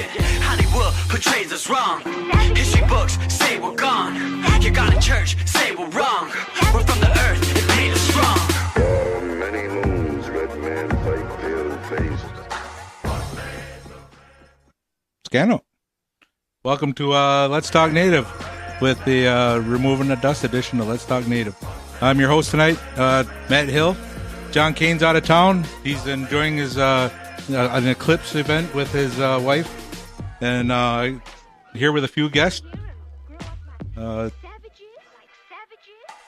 Hollywood portrays us wrong. History books say we're gone. You got a church, say we're wrong. We're from the earth and made us strong. For many moons, red man fight pale-faced. Scano. Welcome to Let's Talk Native with the Removing the Dust edition of Let's Talk Native. I'm your host tonight, Matt Hill. John Kane's out of town. He's enjoying his an eclipse event with his wife. And here with a few guests.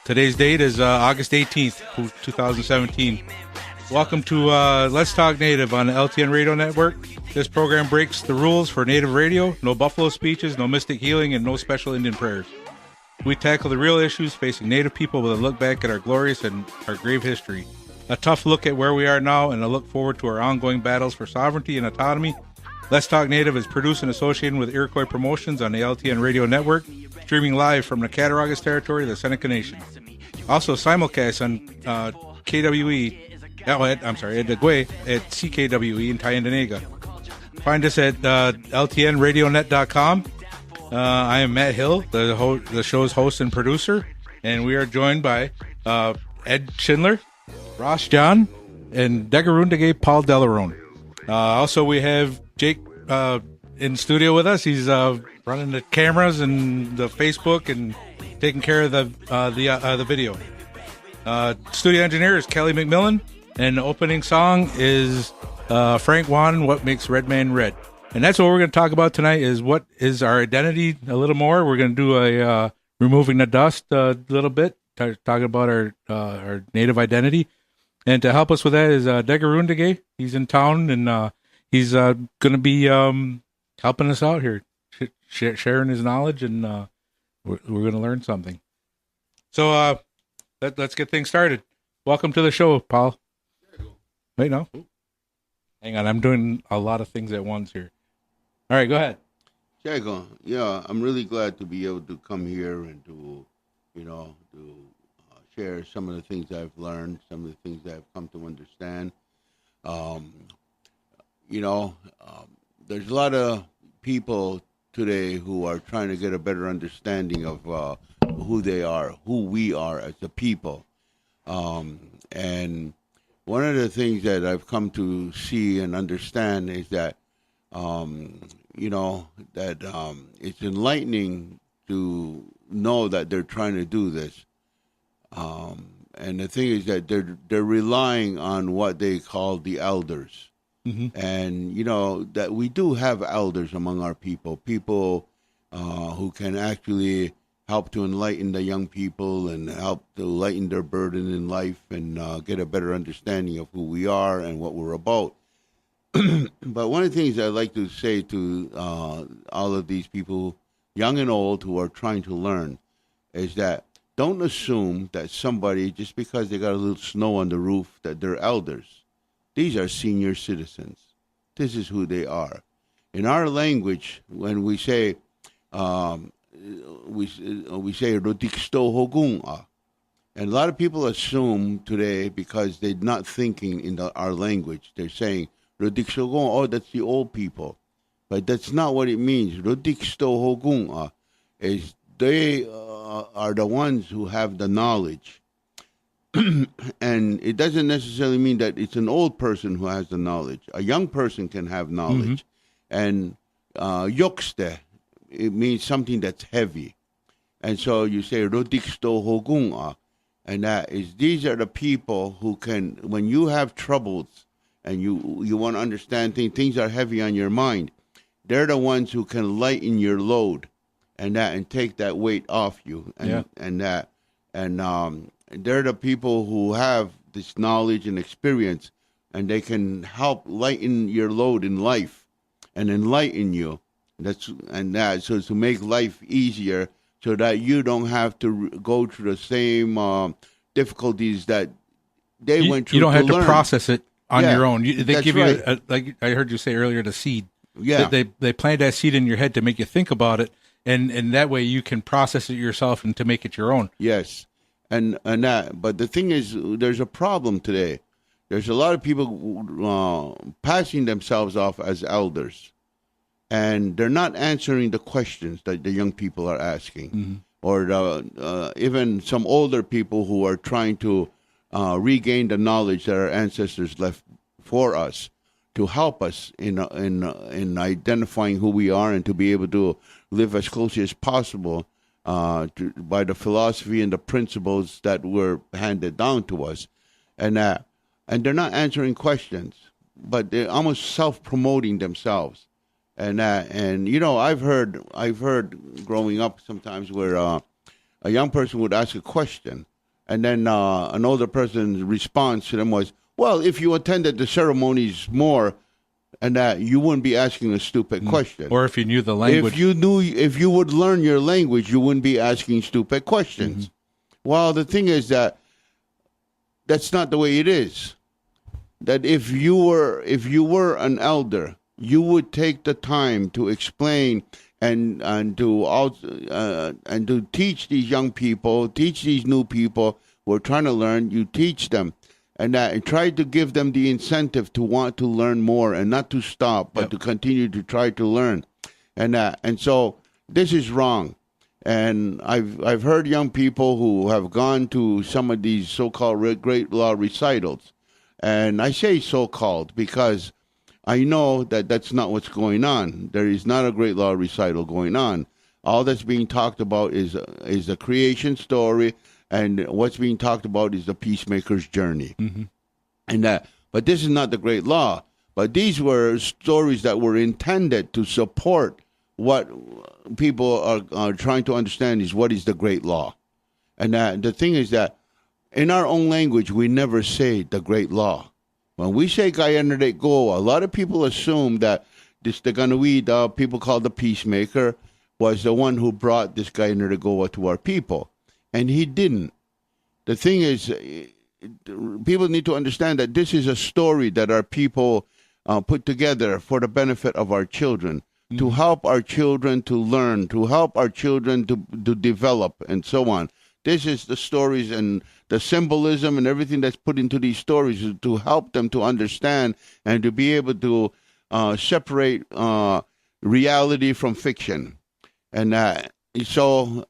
Today's date is August 18th, 2017. Welcome to Let's Talk Native on the LTN Radio Network. This program breaks the rules for Native radio. No buffalo speeches, no mystic healing, and no special Indian prayers. We tackle the real issues facing Native people with a look back at our glorious and our grave history. A tough look at where we are now and a look forward to our ongoing battles for sovereignty and autonomy. Let's Talk Native is produced and associated with Iroquois Promotions on the LTN Radio Network, streaming live from the Cattaraugus territory of the Seneca Nation. Also simulcast on KWE, Edagwe at CKWE in Tyendinaga. Find us at LTNradionet.com. I am Matt Hill, the show's host and producer, and we are joined by Ed Schindler, Ross John, and Degarundage Paul Delarone. Also, we have Jake in studio with us. He's running the cameras and the Facebook and taking care of the video. Studio engineer is Kelly McMillan, and the opening song is Frank Wan, What Makes Red Man Red. And that's what we're going to talk about tonight, is what is our identity a little more. We're going to do a Removing the Dust a little bit, talking about our Native identity. And to help us with that is Degarundage. He's in town, and he's going to be helping us out here, sharing his knowledge, and we're going to learn something. So let's get things started. Welcome to the show, Paul. Wait, no. Hang on, I'm doing a lot of things at once here. All right, go ahead. Jago, yeah, I'm really glad to be able to come here and to share some of the things I've learned, some of the things that I've come to understand. There's a lot of people today who are trying to get a better understanding of who they are, who we are as a people. And one of the things that I've come to see and understand is that, it's enlightening to know that they're trying to do this. And the thing is that they're relying on what they call the elders. Mm-hmm. And, that we do have elders among our people who can actually help to enlighten the young people and help to lighten their burden in life and get a better understanding of who we are and what we're about. But one of the things I'd like to say to all of these people, young and old, who are trying to learn, is that don't assume that somebody, just because they got a little snow on the roof, that they're elders. These are senior citizens. This is who they are. In our language, when we say we say "Rodiksto Hogunga," and a lot of people assume today, because they're not thinking in our language, they're saying "Rodiksto Hogunga," oh, that's the old people. But that's not what it means. "Rodiksto Hogunga" is they are the ones who have the knowledge. And it doesn't necessarily mean that it's an old person who has the knowledge. A young person can have knowledge. Mm-hmm. And yokste, it means something that's heavy. And so you say "Rodiksto Hogunga," and that is, these are the people who can, when you have troubles and you want to understand things are heavy on your mind, they're the ones who can lighten your load and take that weight off you. And they're the people who have this knowledge and experience, and they can help lighten your load in life and enlighten you. So to make life easier, so that you don't have to go through the same difficulties that they went through. You don't have to learn. Process it on your own. They give right. you, like I heard you say earlier, the seed. Yeah. They plant that seed in your head to make you think about it, and that way you can process it yourself and to make it your own. Yes. And that, but the thing is, there's a problem today. There's a lot of people passing themselves off as elders. and they're not answering the questions that the young people are asking, or even some older people who are trying to regain the knowledge that our ancestors left for us, to help us in identifying who we are and to be able to live as closely as possible by the philosophy and the principles that were handed down to us. And they're not answering questions, but they're almost self-promoting themselves. And you know, I've heard growing up sometimes where a young person would ask a question, and then an older person's response to them was, "Well, if you attended the ceremonies more, and that you wouldn't be asking a stupid question, Or if you knew the language. if you would learn your language, you wouldn't be asking stupid questions." Well, the thing is that's not the way it is. That if you were an elder, you would take the time to explain and to teach these young people, teach these new people who are trying to learn. You teach them, and try to give them the incentive to want to learn more and not to stop, but to continue to try to learn. And so this is wrong. And I've heard young people who have gone to some of these so-called great law recitals, and I say so-called because I know that that's not what's going on. There is not a great law recital going on. All that's being talked about is the creation story, and what's being talked about is the peacemaker's journey. But this is not the great law. But these were stories that were intended to support what people are trying to understand is what is the great law. And the thing is that in our own language, we never say the great law. When we say Kayanade Go, a lot of people assume that this Taganawi, people called the peacemaker, was the one who brought this Kayanade Go to our people. And he didn't. The thing is, people need to understand that this is a story that our people put together for the benefit of our children, to help our children to learn, to help our children to develop, and so on. This is the stories and the symbolism and everything that's put into these stories is to help them to understand and to be able to separate reality from fiction. And so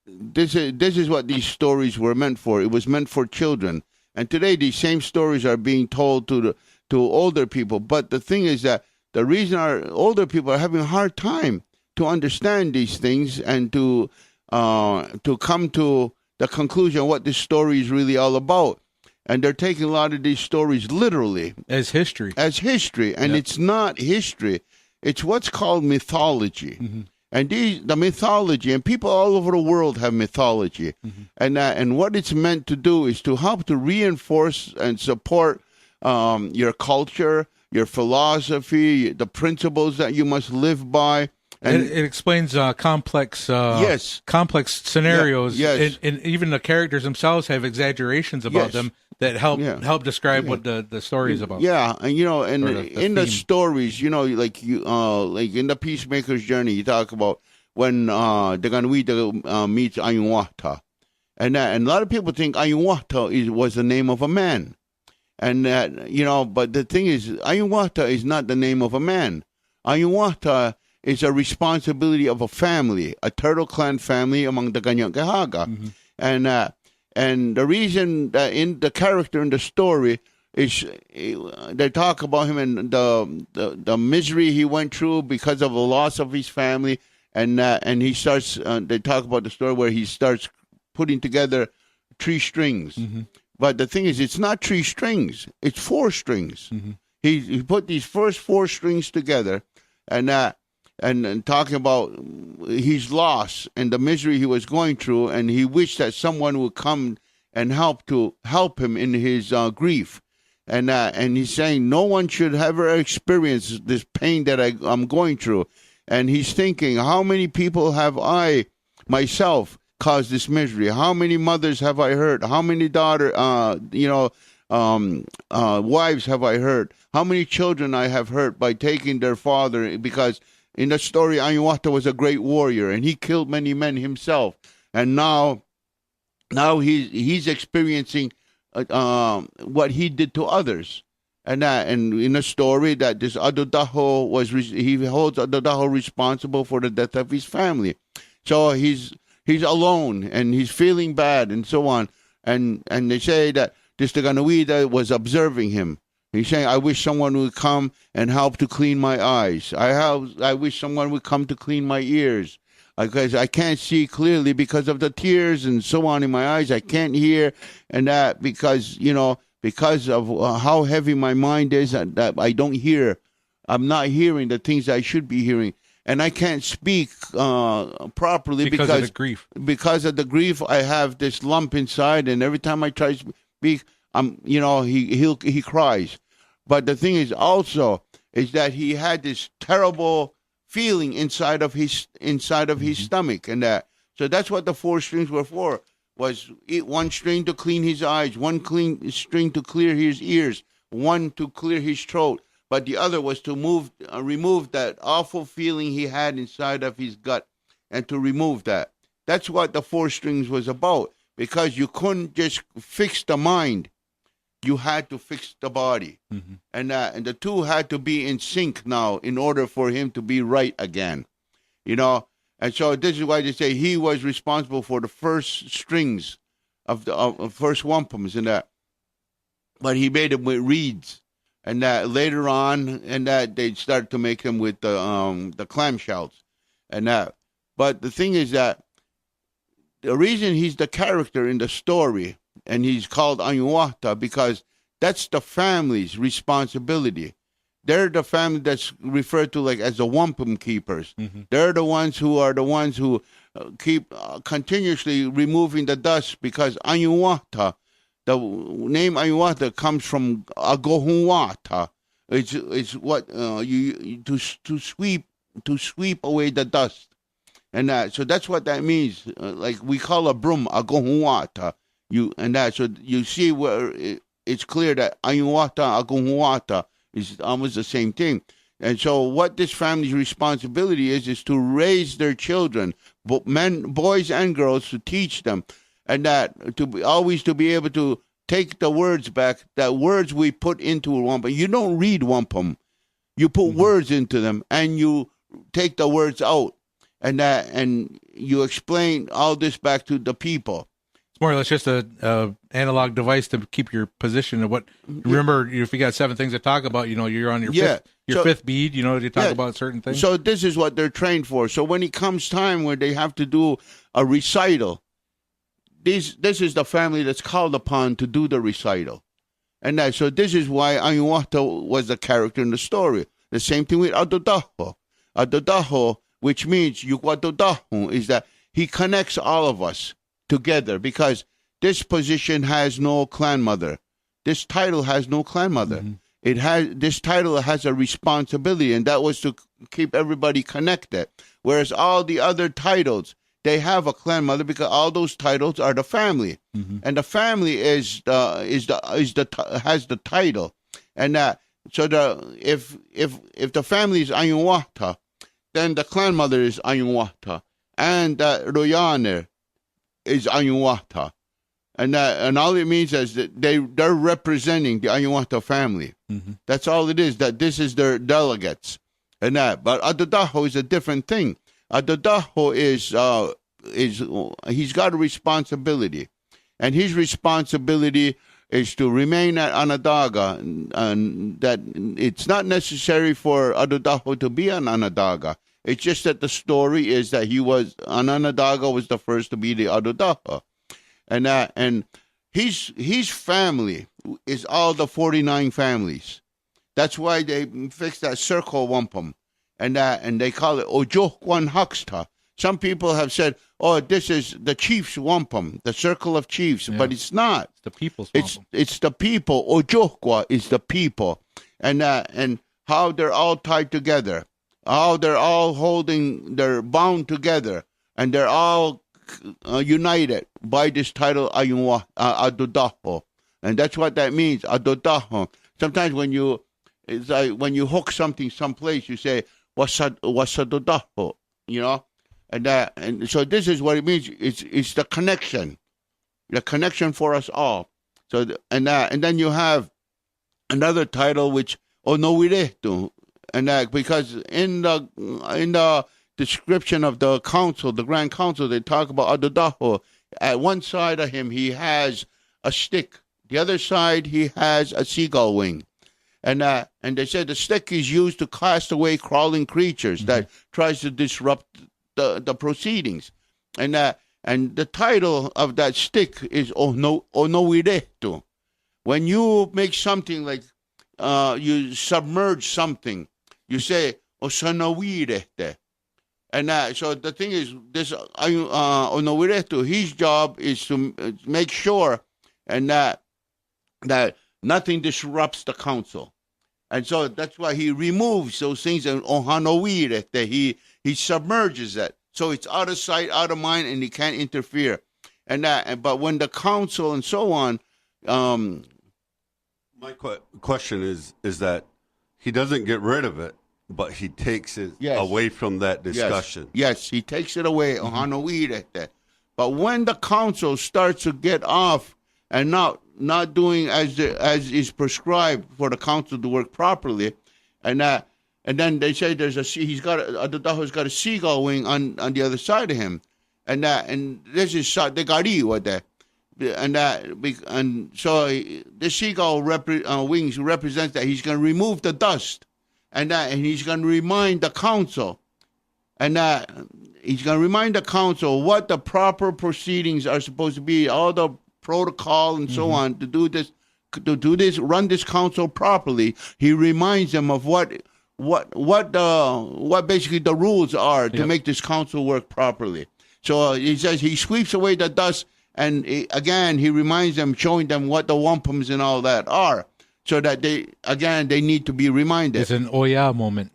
this is what these stories were meant for. It was meant for children. And today these same stories are being told to older people. But the thing is that the reason our older people are having a hard time to understand these things and to come to the conclusion of what this story is really all about. And they're taking a lot of these stories literally. As history. And it's not history. It's what's called mythology. And the mythology, and people all over the world have mythology. And what it's meant to do is to help to reinforce and support your culture, your philosophy, the principles that you must live by. And it explains complex scenarios, Yes. And even the characters themselves have exaggerations about them that help describe what the story is about. Yeah, and you know, and in the theme. stories, you know, like in the Peacemaker's Journey, you talk about when the Ganwita meets Ayunwata, and a lot of people think Ayunwata was the name of a man, and but the thing is, Ayunwata is not the name of a man. Ayunwata is a responsibility of a family, a Turtle Clan family among the Ganyankahaga. And the reason that in the character in the story is they talk about him and the misery he went through because of the loss of his family, and he starts. They talk about the story where he starts putting together 3 strings. But the thing is, it's not 3 strings; it's 4 strings. He put these first 4 strings together, and talking about his loss and the misery he was going through, and he wished that someone would come and help him in his grief, and he's saying no one should ever experience this pain that I'm going through, and he's thinking, how many people have I myself caused this misery? How many mothers have I hurt? How many wives have I hurt? How many children I have hurt by taking their father? Because in the story, Ayunwata was a great warrior, and he killed many men himself. And now he's experiencing what he did to others. And in the story that this Adodaho he holds Adodaho responsible for the death of his family. So he's alone and he's feeling bad and so on. And they say that this Taganuida was observing him. He's saying, I wish someone would come and help to clean my eyes. I wish someone would come to clean my ears. Because I can't see clearly because of the tears and so on in my eyes. I can't hear, and that because of how heavy my mind is, that I don't hear. I'm not hearing the things I should be hearing. And I can't speak properly because of the grief. Because of the grief, I have this lump inside, and every time I try to speak, he cries. But the thing is also is that he had this terrible feeling inside of his stomach, and that. So that's what the 4 strings were for. Was one string to clean his eyes, one string to clear his ears, one to clear his throat, but the other was to remove that awful feeling he had inside of his gut, and to remove that. That's what the 4 strings was about, because you couldn't just fix the mind. You had to fix the body. Mm-hmm. And the two had to be in sync now in order for him to be right again. And so this is why they say he was responsible for the first strings of the first wampums and that. But he made them with reeds, and that later on, and that they started to make them with the clamshells, and that. But the thing is that the reason he's the character in the story, and he's called Anyuwata, because that's the family's responsibility. They're the family that's referred to like as the wampum keepers. Mm-hmm. They're the ones who keep continuously removing the dust, because Anyuwata, the name Anyuwata comes from Agohunwata. It's what to sweep away the dust, and so that's what that means. Like we call a broom Agohunwata. So you see where it's clear that Anyuwata Agohunwata is almost the same thing. And so what this family's responsibility is to raise their children, boys and girls, to teach them, and that always to be able to take the words back, that words we put into a wampum. You don't read wampum. You put words into them, and you take the words out, and you explain all this back to the people. It's more or less just a analog device to keep your position of what. Remember, if you got 7 things to talk about, you're on your fifth bead. To talk about certain things. So this is what they're trained for. So when it comes time where they have to do a recital, this is the family that's called upon to do the recital, and so this is why Anyuwata was the character in the story. The same thing with Adodaho. Adodaho, which means Yukwatodahu, is that he connects all of us together, because this position has no clan mother. This title has no clan mother. Mm-hmm. This title has a responsibility, and that was to keep everybody connected. Whereas all the other titles, they have a clan mother, because all those titles are the family, mm-hmm. and the family has the title, and if the family is Anyuwata, then the clan mother is Anyuwata, and Royane is Anyuwata, and all it means is that they're representing the Anyuwata family. Mm-hmm. That's all it is. That this is their delegates, and that. But Adodaho is a different thing. Adodaho is he's got a responsibility, and his responsibility is to remain at Onondaga, and that it's not necessary for Adodaho to be an Onondaga. It's just that the story is that Onondaga was the first to be the Adodaho, and his family is all the 49 families. That's why they fixed that circle wampum, and they call it Ojokwan Haksta. Some people have said, "Oh, this is the chief's wampum, the circle of chiefs," but it's not. It's the people's wampum. It's the people. Ojokwa is the people, and how they're all tied together. How they're all they're bound together, and they're all united by this title, Adodaho. And that's what that means, Adodaho. Sometimes when you hook something someplace, you say, Wasadodaho, and so this is what it means. It's the connection for us all. So, and then you have another title which Onowiretu, and that because in the description of the council, the Grand Council, they talk about Adodaho. At one side of him, he has a stick. The other side, he has a seagull wing. And they said the stick is used to cast away crawling creatures that tries to disrupt the proceedings. And the title of that stick is Onowiretu. When you make something like you submerge something, you say Osanowirete. And so the thing is, this Onowiretu, his job is to make sure and that nothing disrupts the council. And so that's why he removes those things and Ohanowirete, he submerges it. So it's out of sight, out of mind, and he can't interfere. But when the council and so on, my question is that he doesn't get rid of it, but he takes it away from that discussion. Yes, he takes it away. But when the council starts to get off and not doing as is prescribed for the council to work properly, and then they say Adodaho's got a seagull wing on the other side of him, and this is the gari with that. And so the seagull wings represents that he's going to remove the dust, and he's going to remind the council, and he's going to remind the council what the proper proceedings are supposed to be, all the protocol and so on to do this, run this council properly. He reminds them of what basically the rules are to make this council work properly. So he says he sweeps away the dust. And again, he reminds them, showing them what the wampums and all that are, so that they need to be reminded. It's an Oya moment.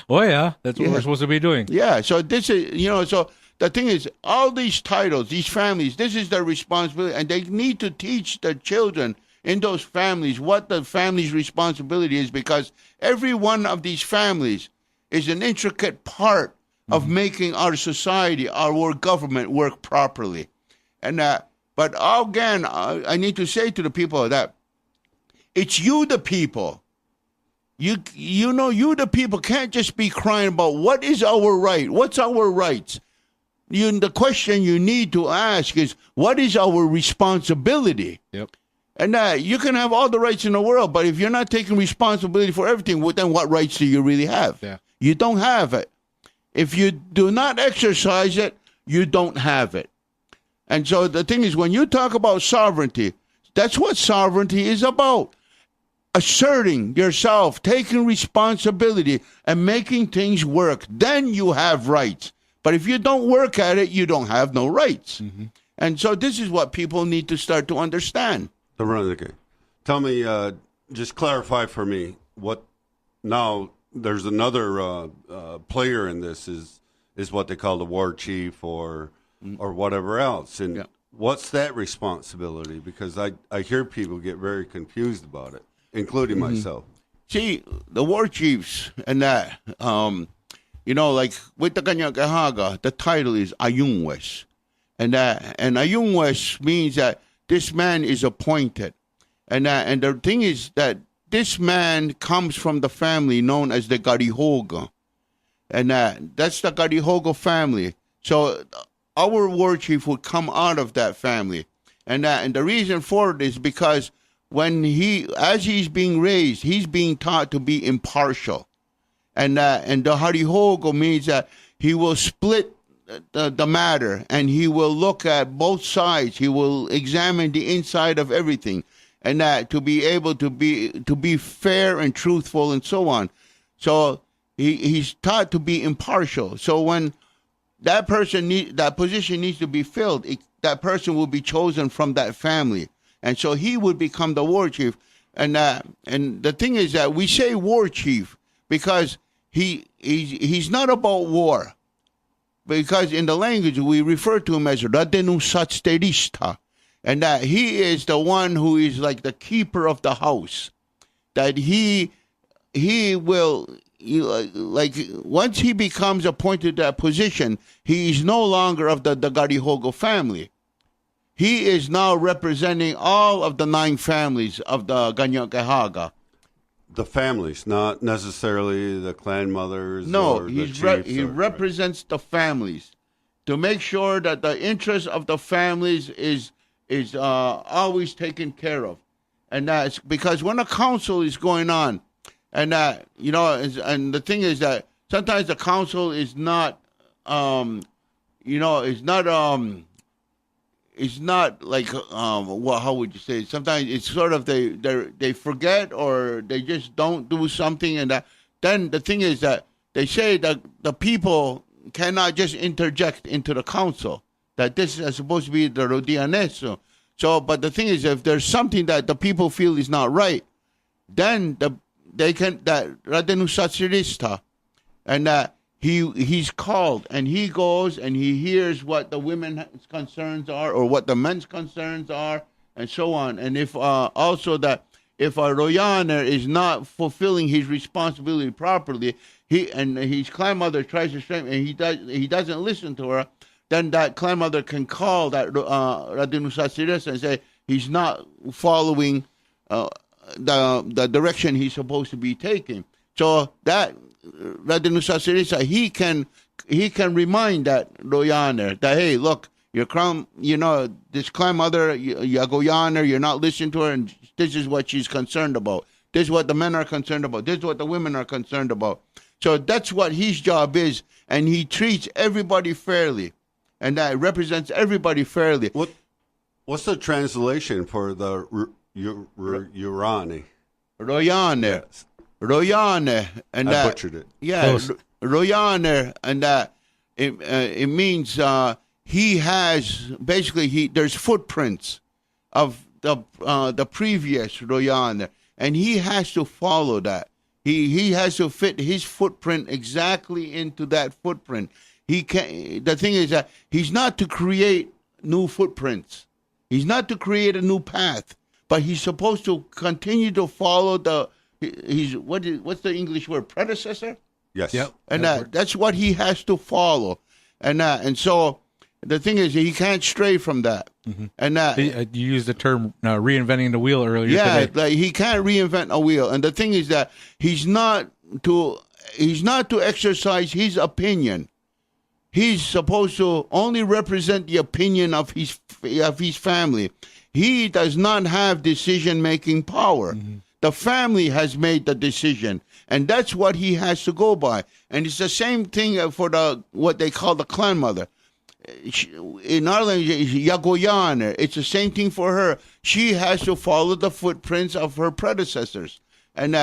Oya, that's what we're supposed to be doing. Yeah, so this is, so the thing is, all these titles, these families, this is their responsibility, and they need to teach the children in those families what the family's responsibility is, because every one of these families is an intricate part of making our society, our government work properly. And but again, I need to say to the people that it's you, the people. You the people can't just be crying about what is our right, what's our rights. The question you need to ask is, what is our responsibility? Yep. And you can have all the rights in the world, but if you're not taking responsibility for everything, well, then what rights do you really have? Yeah. You don't have it. If you do not exercise it, you don't have it. And so the thing is, when you talk about sovereignty, that's what sovereignty is about. Asserting yourself, taking responsibility, and making things work. Then you have rights. But if you don't work at it, you don't have no rights. And so this is what people need to start to understand. Tell me, just clarify for me, what now there's another player in this is what they call the war chief or whatever else. And what's that responsibility? Because I hear people get very confused about it, including myself. See, the war chiefs and that, like with the Kanyagahaga, the title is Ayungwes. And Ayungwes means that this man is appointed. And the thing is that this man comes from the family known as the Garihoga. And that's the Garihoga family. So our war chief would come out of that family. And the reason for it is because as he's being raised, he's being taught to be impartial. And the Harihogo means that he will split the matter, and he will look at both sides. He will examine the inside of everything, and to be able to be fair and truthful and so on. So he's taught to be impartial. So when that position needs to be filled, that person will be chosen from that family, and so he would become the war chief. And the thing is that we say war chief because he's not about war. Because in the language, we refer to him as Radenu Satsterista. And that he is the one who is like the keeper of the house. That he will, once he becomes appointed to that position, he is no longer of the Garihogo family. he is now representing all of the 9 families of the Ganyankehaga. The families, not necessarily the clan mothers. No, or he the chiefs represents the families to make sure that the interest of the families is always taken care of, and that's because when a council is going on, and and the thing is that sometimes the council is not, it's not like how would you say? Sometimes it's sort of they forget or they just don't do something, and then the thing is that they say that the people cannot just interject into the council. That this is supposed to be the Rodianeso. So, but the thing is, if there's something that the people feel is not right, then they can that Radenusatsirista, and that he's called and he goes and he hears what the women's concerns are or what the men's concerns are and so on. And if also that if a Royaner is not fulfilling his responsibility properly, his clan mother tries to straighten and he doesn't listen to her, then that clan mother can call that Radenusatsirista and say he's not following the direction he's supposed to be taking. So that Radenusatsirisa, he can remind that Royaner that, hey, look, your clan, this clan mother, Yagoyaner, you're not listening to her, and this is what she's concerned about. This is what the men are concerned about. This is what the women are concerned about. So that's what his job is, and he treats everybody fairly, and that represents everybody fairly. What's the translation for the Urani? Royaner. Yes. Royaner, and I butchered it. Yeah, Royaner, and that it means he has basically there's footprints of the previous Royaner, and he has to follow that. He has to fit his footprint exactly into that footprint. He can. The thing is that he's not to create new footprints. He's not to create a new path, but he's supposed to continue to follow what's the English word? Predecessor? Yes. Yep. And that's what he has to follow. And so the thing is, he can't stray from that. Mm-hmm. And you used the term reinventing the wheel earlier today. Yeah, like he can't reinvent a wheel. And the thing is that he's not to exercise his opinion. He's supposed to only represent the opinion of his family. He does not have decision-making power. Mm-hmm. The family has made the decision, and that's what he has to go by. And it's the same thing for what they call the clan mother. In our language, Yagoyaner. It's the same thing for her. She has to follow the footprints of her predecessors, and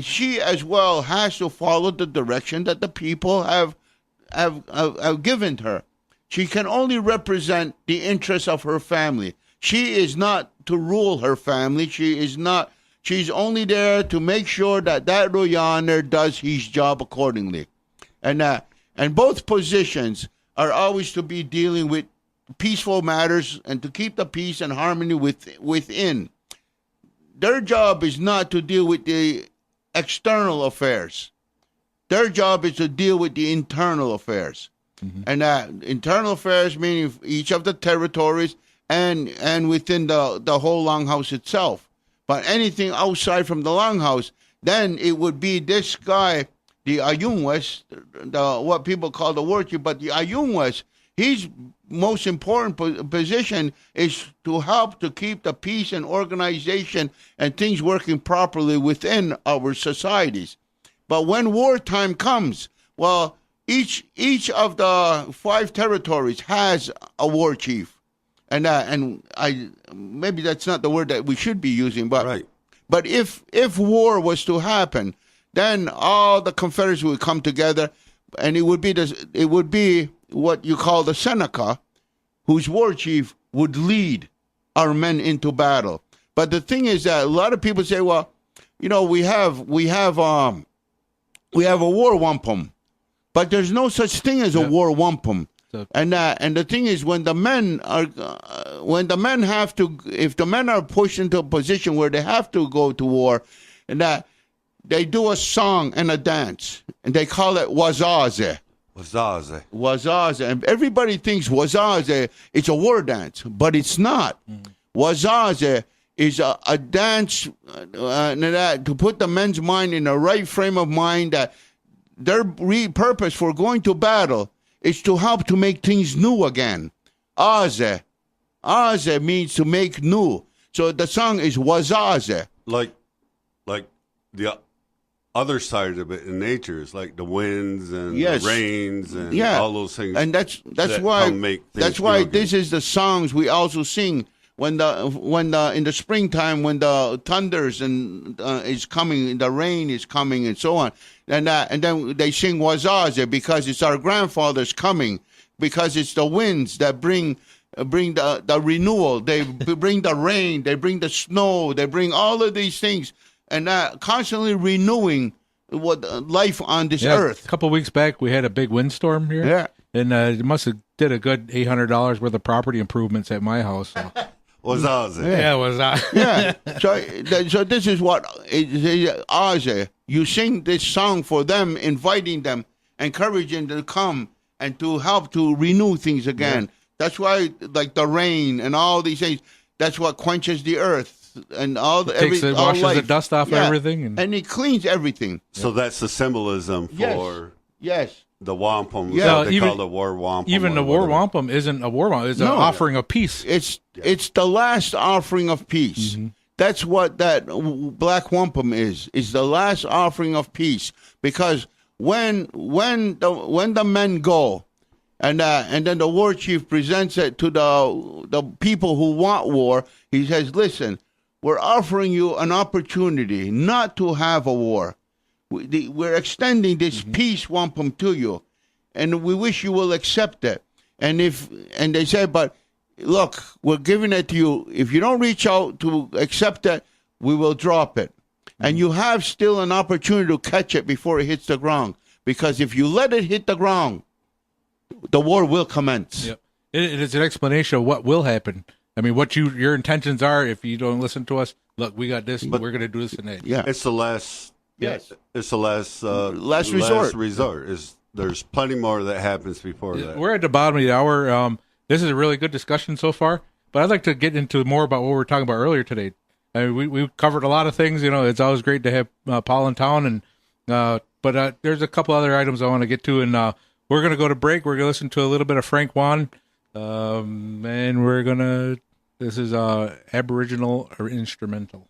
she as well has to follow the direction that the people have given her. She can only represent the interests of her family. She is not to rule her family. She's only there to make sure that Royaner does his job accordingly. And both positions are always to be dealing with peaceful matters and to keep the peace and harmony within. Their job is not to deal with the external affairs. Their job is to deal with the internal affairs. Mm-hmm. And internal affairs meaning each of the territories and within the whole longhouse itself. But anything outside from the longhouse, then it would be this guy, the Ayungwes, what people call the war chief. But the Ayungwes, his most important position is to help to keep the peace and organization and things working properly within our societies. But when wartime comes, well, each of the 5 territories has a war chief. And maybe that's not the word that we should be using, but right. But if war was to happen, then all the Confederates would come together, and it would be what you call the Seneca, whose war chief would lead our men into battle. But the thing is that a lot of people say, well, we have a war wampum, but there's no such thing as a war wampum. And the thing is, if the men are pushed into a position where they have to go to war, and that they do a song and a dance, and they call it wazaze. Wazaze. Wazaze. And everybody thinks Wazaze is a war dance, but it's not. Wazaze is a dance to put the men's mind in the right frame of mind, that their purpose for going to battle is to help to make things new again. Aze. Aze means to make new. So the song is Wazaze. Like the other side of it in nature is like the winds and Yes. the rains and Yeah. all those things. And that's that why come make things that's why new again. this is the songs we also sing when the in the springtime, when the thunders and is coming, the rain is coming, and so on, and then they sing Wazaze because it's our grandfathers coming, because it's the winds that bring the renewal. They bring the rain, they bring the snow, they bring all of these things, and constantly renewing what life on this earth. A couple of weeks back, we had a big windstorm here. Yeah. And it must have did a good $800 worth of property improvements at my house. So. Wazaze. Yeah, it was Yeah. So this is what Aze. You sing this song for them, inviting them, encouraging them to come and to help to renew things again. Yeah. That's why, like the rain and all these things, that's what quenches the earth and all the it washes the dust off everything, and it cleans everything. So that's the symbolism for yes. the wampum. Yeah. What they Even- call the war wampum. Even the or war whatever. wampum isn't a war wampum. It's an offering of peace. It's the last offering of peace. Mm-hmm. That's what that black wampum is the last offering of peace. Because when the men go, and then the war chief presents it to the people who want war, he says, "Listen, we're offering you an opportunity not to have a war. We're extending this peace wampum to you, and we wish you will accept it." And they say, "But look, we're giving it to you. If you don't reach out to accept it, we will drop it. And you have still an opportunity to catch it before it hits the ground. Because if you let it hit the ground, the war will commence." Yep. It is an explanation of what will happen. I mean, what your intentions are if you don't listen to us. Look, we got this. We're going to do this and that. Yeah. It's the last. Yes. It's the last. Last resort. There's plenty more that happens before that. We're at the bottom of the hour. This is a really good discussion so far, but I'd like to get into more about what we were talking about earlier today. I mean, we covered a lot of things. You know, it's always great to have Paul in town, but there's a couple other items I want to get to, and we're going to go to break. We're going to listen to a little bit of Frank Juan, and this is Aboriginal or instrumental.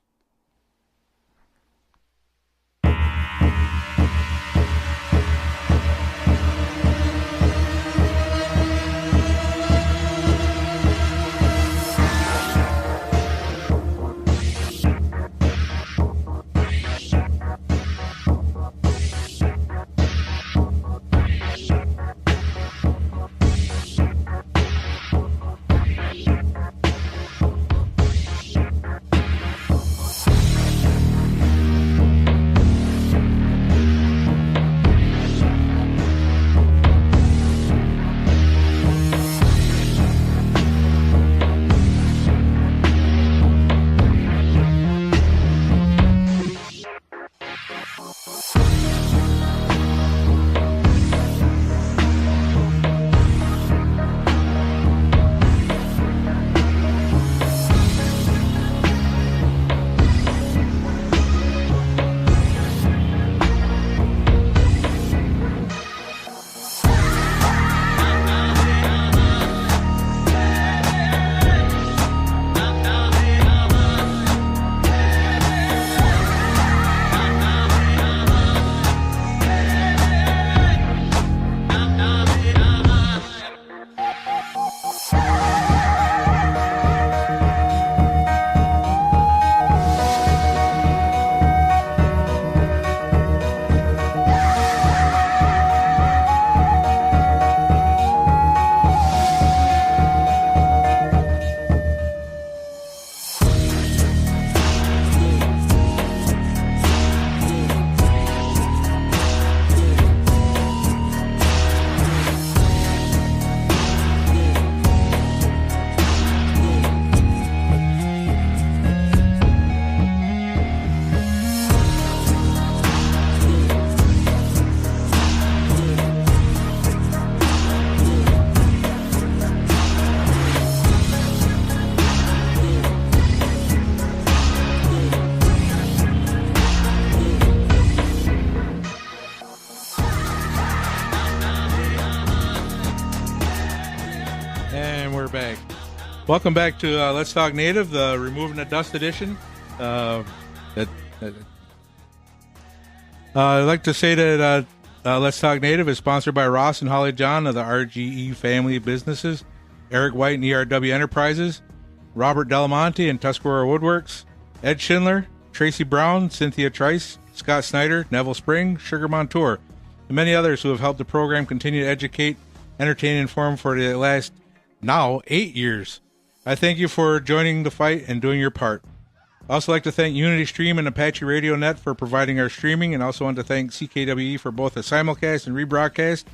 back. Welcome back to Let's Talk Native, the Removing the Dust edition. I'd like to say that Let's Talk Native is sponsored by Ross and Holly John of the RGE family of businesses, Eric White and ERW Enterprises, Robert Delamonte and Tuscarora Woodworks, Ed Schindler, Tracy Brown, Cynthia Trice, Scott Snyder, Neville Spring, Sugar Montour, and many others who have helped the program continue to educate, entertain, and inform for the last, now, 8 years. I thank you for joining the fight and doing your part. I also like to thank Unity Stream and Apache Radio Net for providing our streaming, and also want to thank CKWE for both the simulcast and rebroadcast,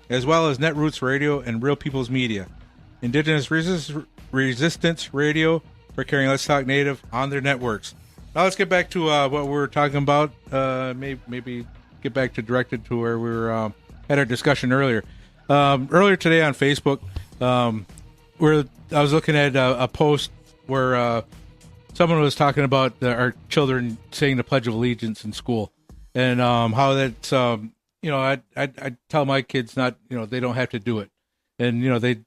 as well as Netroots Radio and Real People's Media. Indigenous Resistance Radio for carrying Let's Talk Native on their networks. Now let's get back to what we were talking about. Maybe get back to directed to where we were had our discussion earlier. Earlier today on Facebook, I was looking at a post where someone was talking about our children saying the Pledge of Allegiance in school, and how that's I tell my kids not, they don't have to do it, and they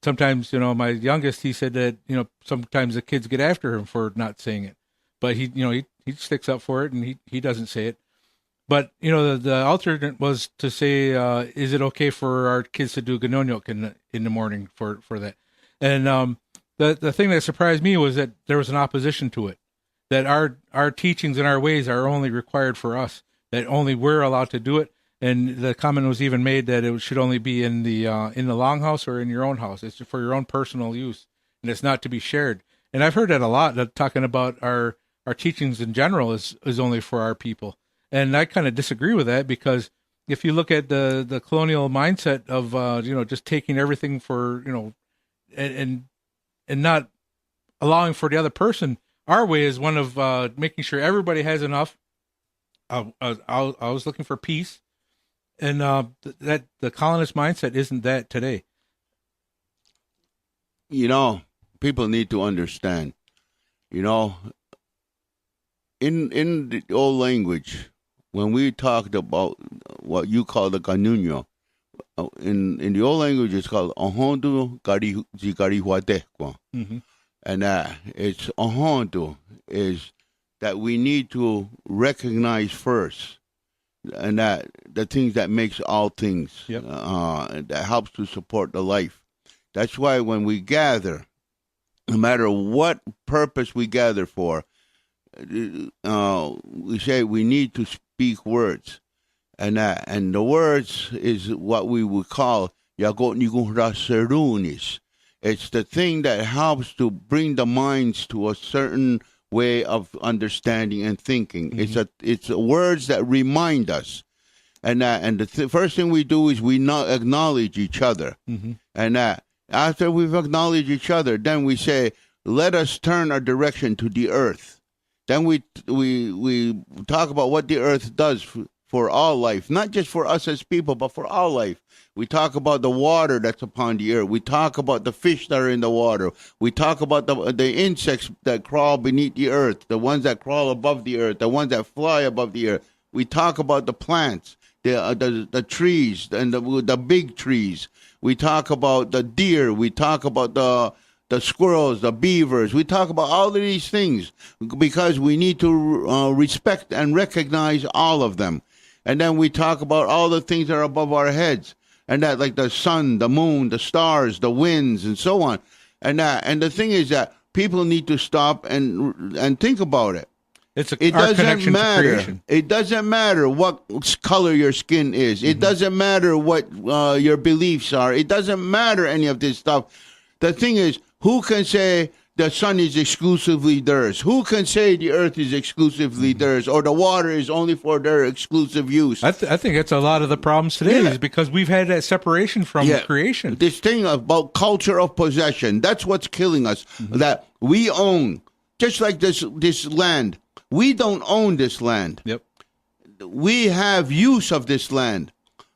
sometimes, my youngest, he said that sometimes the kids get after him for not saying it, but he sticks up for it and he doesn't say it. But the alternate was to say, is it okay for our kids to do ganonyok in the morning for that? And the thing that surprised me was that there was an opposition to it, that our teachings and our ways are only required for us, that only we're allowed to do it. And the comment was even made that it should only be in the longhouse or in your own house. It's for your own personal use, and it's not to be shared. And I've heard that a lot, that talking about our teachings in general is only for our people. And I kind of disagree with that, because if you look at the colonial mindset of just taking everything for and not allowing for the other person, our way is one of making sure everybody has enough. I was looking for peace, and that the colonist mindset isn't that today. People need to understand. In the old language, when we talked about what you call the ganunyo, in the old language it's called ahondu garihuadekwa. And it's ahondu is that we need to recognize first, and that the things that makes all things, that helps to support the life. That's why when we gather, no matter what purpose we gather for, we say we need to speak words, and the words is what we would call yagot nigura serunis. It's the thing that helps to bring the minds to a certain way of understanding and thinking. It's words that remind us, and the first thing we do is we not acknowledge each other, and after we've acknowledged each other, then we say, let us turn our direction to the earth. Then we talk about what the earth does for all life, not just for us as people, but for all life. We talk about the water that's upon the earth. We talk about the fish that are in the water. We talk about the insects that crawl beneath the earth, the ones that crawl above the earth, the ones that fly above the earth. We talk about the plants, the trees, and the big trees. We talk about the deer. We talk about the squirrels, the beavers. We talk about all of these things because we need to respect and recognize all of them. And then we talk about all the things that are above our heads, and that, like the sun, the moon, the stars, the winds, and so on. And the thing is that people need to stop and think about it. It doesn't matter. It doesn't matter what color your skin is. It doesn't matter what your beliefs are. It doesn't matter any of this stuff. The thing is, who can say the sun is exclusively theirs? Who can say the earth is exclusively theirs, or the water is only for their exclusive use? I think that's a lot of the problems today, is because we've had that separation from creation. This thing about culture of possession, that's what's killing us. That we own, just like this land. We don't own this land. Yep. We have use of this land.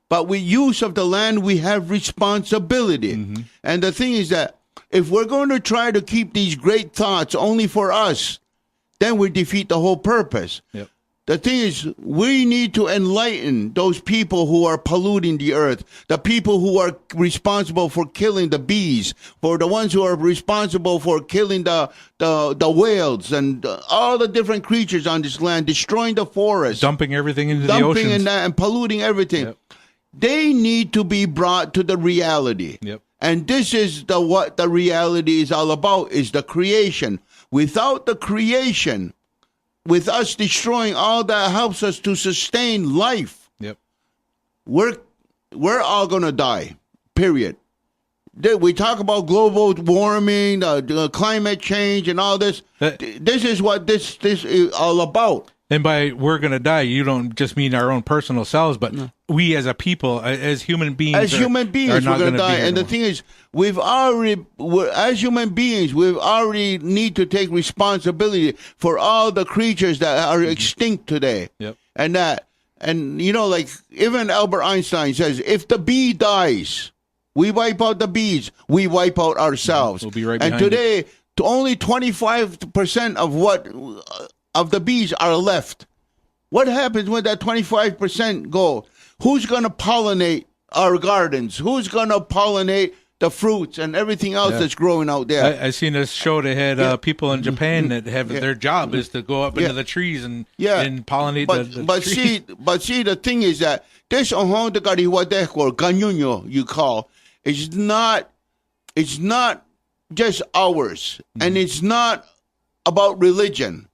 But with use of the land, we have responsibility. And the thing is that if we're going to try to keep these great thoughts only for us, then we defeat the whole purpose. Yep. the thing is, we need to enlighten those people who are polluting the earth, the people who are responsible for killing the bees, for the ones who are responsible for killing the whales and all the different creatures on this land, destroying the forest, dumping everything into the oceans, and polluting everything. Yep. They need to be brought to the reality. Yep. And this is what the reality is all about, is the creation. Without the creation, with us destroying all that helps us to sustain life, Yep. we're all going to die, period. We talk about global warming, climate change, and all this. This is what this is all about. And by we're going to die, you don't just mean our own personal selves, but we as a people, as human beings, we're going to die. And the thing is, as human beings, we've already need to take responsibility for all the creatures that are extinct today. Yep. And you know, like even Albert Einstein says, if the bee dies, we wipe out the bees, we wipe out ourselves. We'll be right and behind today, only 25% of the bees are left. What happens when that 25% go? Who's going to pollinate our gardens? Who's going to pollinate the fruits and everything else that's growing out there? I seen this show that had people in Japan that have their job is to go up into the trees and pollinate the trees. But see, the thing is that this ganyunyo you call is not just ours, and it's not about religion.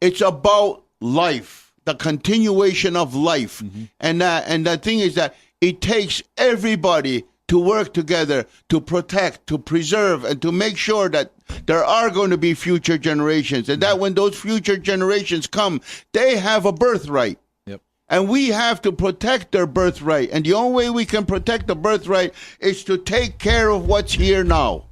It's about life, the continuation of life. And the thing is that it takes everybody to work together to protect, to preserve, and to make sure that there are going to be future generations. And that when those future generations come, they have a birthright. Yep. And we have to protect their birthright. And the only way we can protect the birthright is to take care of what's here now.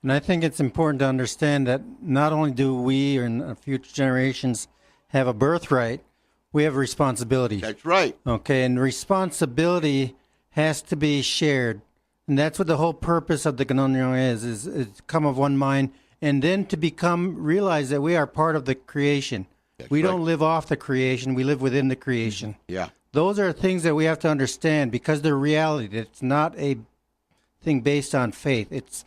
And I think it's important to understand that not only do we and future generations have a birthright, we have a responsibility. That's right. Okay, and responsibility has to be shared. And that's what the whole purpose of the Ganonyo is come of one mind, and then to realize that we are part of the creation. We don't live off the creation, we live within the creation. Yeah. Those are things that we have to understand because they're reality. It's not a thing based on faith. It's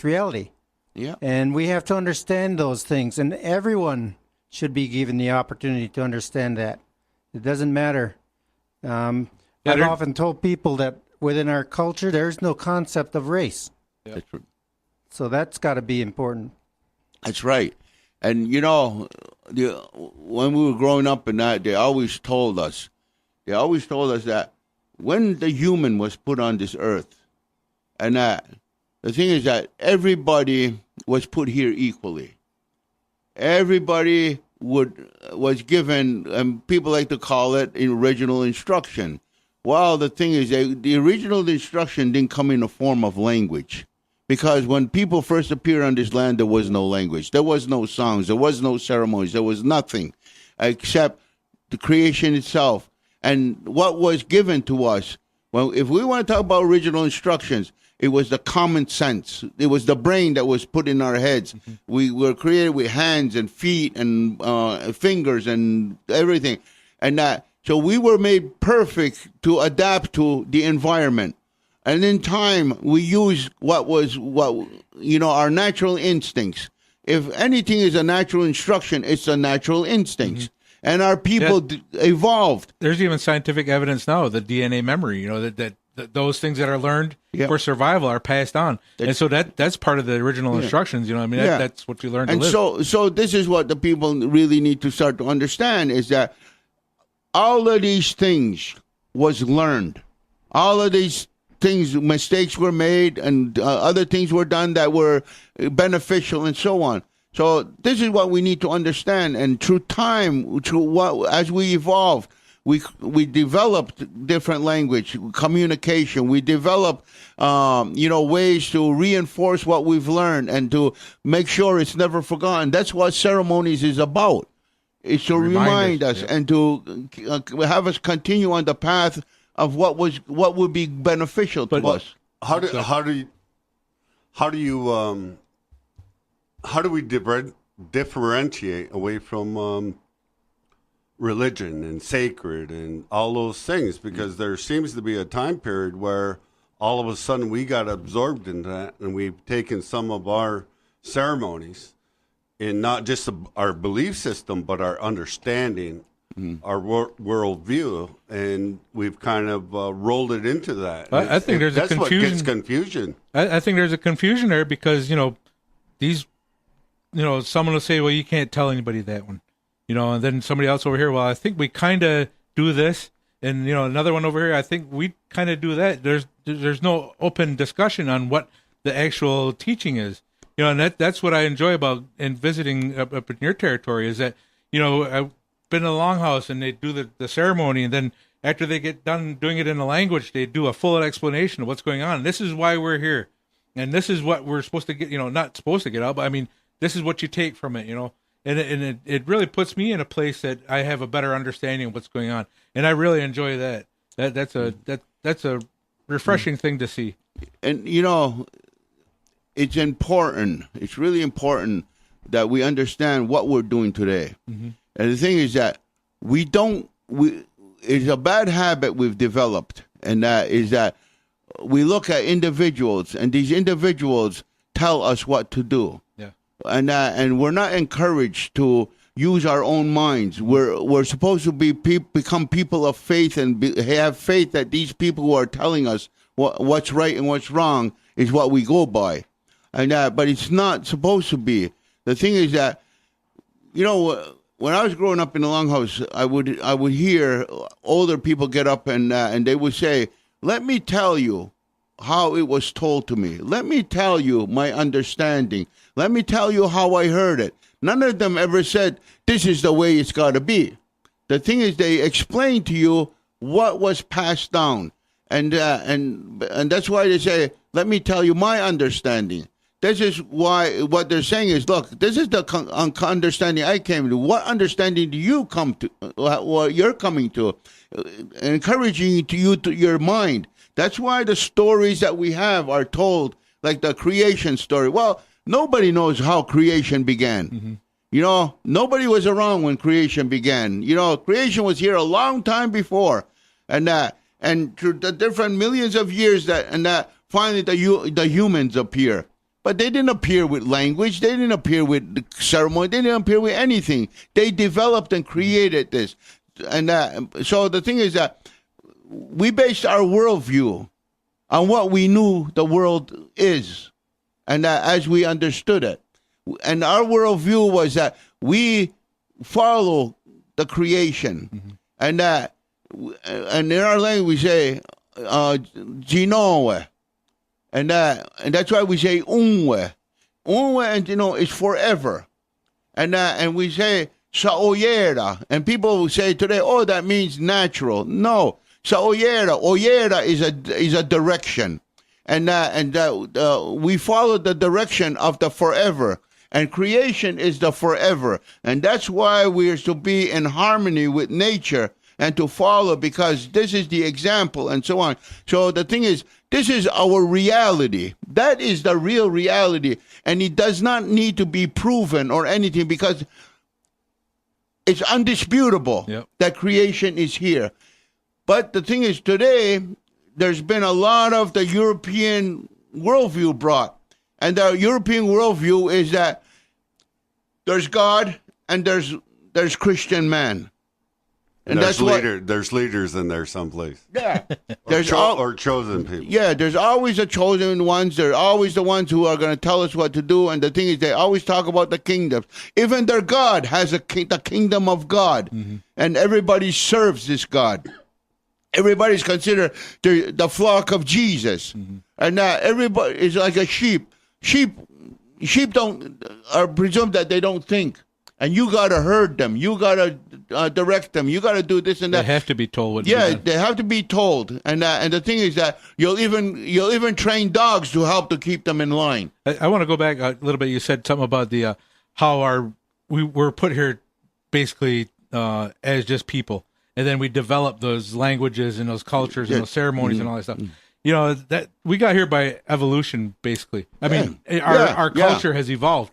reality. Yeah. And we have to understand those things, and everyone should be given the opportunity to understand that. It doesn't matter. I've often told people that within our culture, there's no concept of race. Yep. That's right. So that's got to be important. That's right. And, you know, when we were growing up and that, they always told us that when the human was put on this earth, and that the thing is that everybody was put here equally. Everybody was given, and people like to call it, original instruction. Well, the thing is that the original instruction didn't come in the form of language. Because when people first appeared on this land, there was no language. There was no songs. There was no ceremonies. There was nothing except the creation itself. And what was given to us, well, if we want to talk about original instructions, it was the common sense. It was the brain that was put in our heads. Mm-hmm. We were created with hands and feet and fingers and everything. And so we were made perfect to adapt to the environment. And in time, we use our natural instincts. If anything is a natural instruction, it's a natural instincts. Mm-hmm. And our people evolved. There's even scientific evidence now, the DNA memory, that those things that are learned for survival are passed on. And so that's part of the original instructions, that's what you learn to live. And so this is what the people really need to start to understand, is that all of these things was learned. All of these things, mistakes were made, and other things were done that were beneficial and so on. So this is what we need to understand. And through time, as we evolved, we developed different language, communication. We developed, ways to reinforce what we've learned and to make sure it's never forgotten. That's what ceremonies is about. It's to remind us and to have us continue on the path of what would be beneficial to us. How do we differentiate away from religion and sacred and all those things, because there seems to be a time period where all of a sudden we got absorbed in that, and we've taken some of our ceremonies in not just our belief system, but our understanding, our worldview, and we've kind of rolled it into that. I think there's a that's what confusion. gets confusion. I think there's a confusion there because, these, someone will say, well, you can't tell anybody that one, and then somebody else over here, well, I think we kind of do this. And, another one over here, I think we kind of do that. There's no open discussion on what the actual teaching is. And that's what I enjoy about in visiting up in your territory is that, I've been in a longhouse and they do the ceremony, and then after they get done doing it in a language, they do a full explanation of what's going on. And this is why we're here. And this is what we're supposed to get, not supposed to get out, but I mean, this is what you take from it, And it really puts me in a place that I have a better understanding of what's going on, and I really enjoy that. That's a refreshing thing to see. And it's important. It's really important that we understand what we're doing today. Mm-hmm. And the thing is that it's a bad habit we've developed, and that is that we look at individuals, and these individuals tell us what to do. And we're not encouraged to use our own minds. We're supposed to become people of faith and have faith that these people who are telling us what's right and what's wrong is what we go by. And but it's not supposed to be. The thing is that, when I was growing up in the longhouse, I would hear older people get up and they would say, "Let me tell you how it was told to me. Let me tell you my understanding. Let me tell you how I heard it." None of them ever said, "This is the way it's got to be." The thing is, they explain to you what was passed down. And that's why they say, "Let me tell you my understanding." This is why what they're saying is, look, this is the understanding I came to. What understanding do you come to, what you're coming to? Encouraging to your mind. That's why the stories that we have are told, like the creation story. Well, nobody knows how creation began. Mm-hmm. Nobody was around when creation began. Creation was here a long time before. And through the different millions of years finally the humans appear. But they didn't appear with language. They didn't appear with ceremony. They didn't appear with anything. They developed and created this. And so the thing is that we based our worldview on what we knew the world is, and as we understood it. And our worldview was that we follow the creation, mm-hmm. And in our language we say Ginoe, and that's why we say Unwe. Unwe, is forever, and we say Saoyera, and people will say today, "Oh, that means natural." No. So oyera is a direction, and we follow the direction of the forever, and creation is the forever, and that's why we are to be in harmony with nature and to follow, because this is the example and so on. So the thing is, this is our reality. That is the real reality, and it does not need to be proven or anything, because it's undisputable that creation is here. But the thing is, today, there's been a lot of the European worldview brought. And the European worldview is that there's God and there's Christian man. And there's leaders in there someplace. Yeah. or chosen people. Yeah, there's always the chosen ones. They're always the ones who are going to tell us what to do. And the thing is, they always talk about the kingdoms. Even their God has the kingdom of God. Mm-hmm. And everybody serves this God. Everybody's considered the flock of Jesus. Mm-hmm. And everybody is like a sheep. Sheep are presumed that they don't think. And you got to herd them. You got to direct them. You got to do this and that. They have to be told what to do. do. They have to be told. And the thing is that you'll even train dogs to help to keep them in line. I want to go back a little bit. You said something about the how we were put here basically as just people, and then we developed those languages and those cultures and those ceremonies and all that stuff. That we got here by evolution, basically. I mean, our culture has evolved.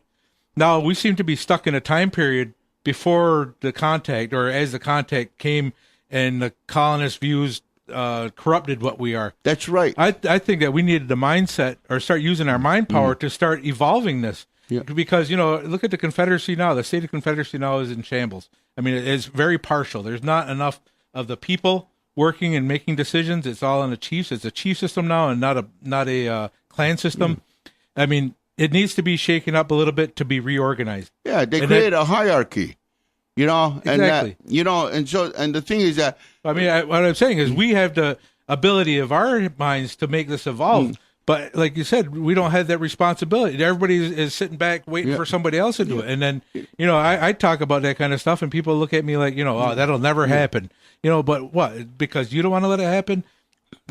Now we seem to be stuck in a time period before the contact, or as the contact came and the colonist views corrupted what we are. That's right. I think that we needed the mindset, or start using our mind power to start evolving this. Yeah. Because, look at the Confederacy now. The state of Confederacy now is in shambles. I mean, it's very partial. There's not enough of the people working and making decisions. It's all on the chiefs. It's a chief system now, and not a clan system. I mean, it needs to be shaken up a little bit to be reorganized. Yeah, they create a hierarchy, and Exactly. and the thing is that, I mean, what I'm saying is we have the ability of our minds to make this evolve. But like you said, we don't have that responsibility. Everybody is sitting back waiting for somebody else to do it. And then, I talk about that kind of stuff, and people look at me like, oh, that'll never happen. But what? Because you don't want to let it happen?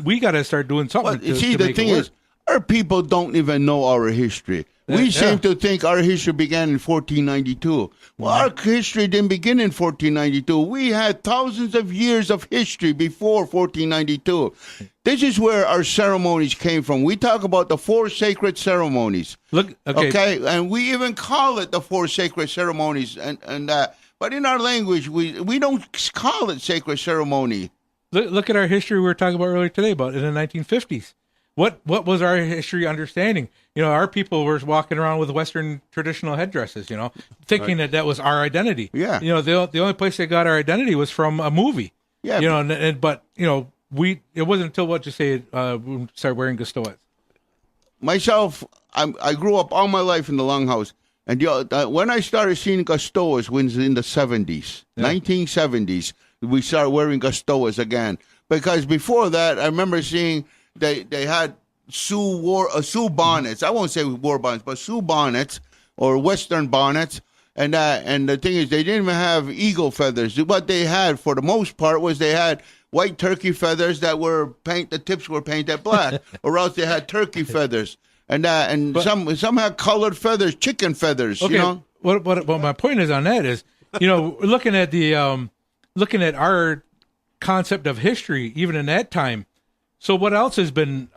We got to start doing something. The thing is, our people don't even know our history. We seem to think our history began in 1492. Well, our history didn't begin in 1492. We had thousands of years of history before 1492. This is where our ceremonies came from. We talk about the 4 sacred ceremonies. Okay, and we even call it the 4 sacred ceremonies, and but in our language, we don't call it sacred ceremony. Look at our history we were talking about earlier today, about in the 1950s. What was our history understanding? Our people were walking around with Western traditional headdresses, thinking that was our identity. Yeah. The only place they got our identity was from a movie. Yeah. But it wasn't until we started wearing Gastoas. Myself, I grew up all my life in the Longhouse. And when I started seeing Gastoas was in the 70s, 1970s, we started wearing Gastoas again. Because before that, I remember seeing they had Sioux bonnets. I won't say war bonnets, but Sioux bonnets or Western bonnets. And the thing is, they didn't even have eagle feathers. What they had, for the most part, was they had white turkey feathers that the tips were painted black, or else they had turkey feathers. But some had colored feathers, chicken feathers. Okay. What my point is on that is, looking at our concept of history, even in that time. So what else has been,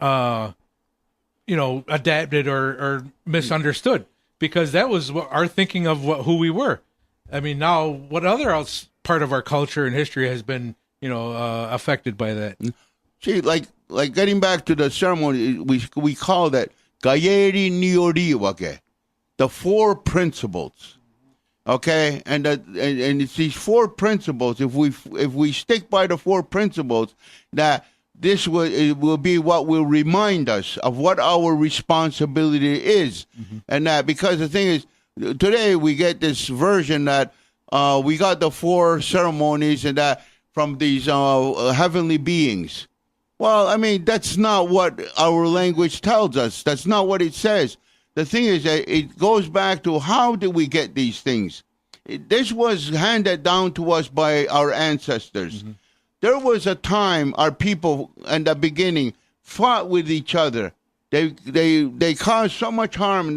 adapted or misunderstood? Because that was our thinking of who we were. I mean, now what other else part of our culture and history has been, affected by that? See, like getting back to the ceremony, we call that Gayeri Nioriwake, the 4 principles. Okay, and it's these 4 principles. If we stick by the 4 principles, that this will be what will remind us of what our responsibility is. And that, because the thing is, today we get this version that we got the 4 ceremonies and that from these heavenly beings. Well, I mean, that's not what our language tells us. That's not what it says. The thing is that it goes back to, how did we get these things? This was handed down to us by our ancestors. There was a time our people in the beginning fought with each other. They caused so much harm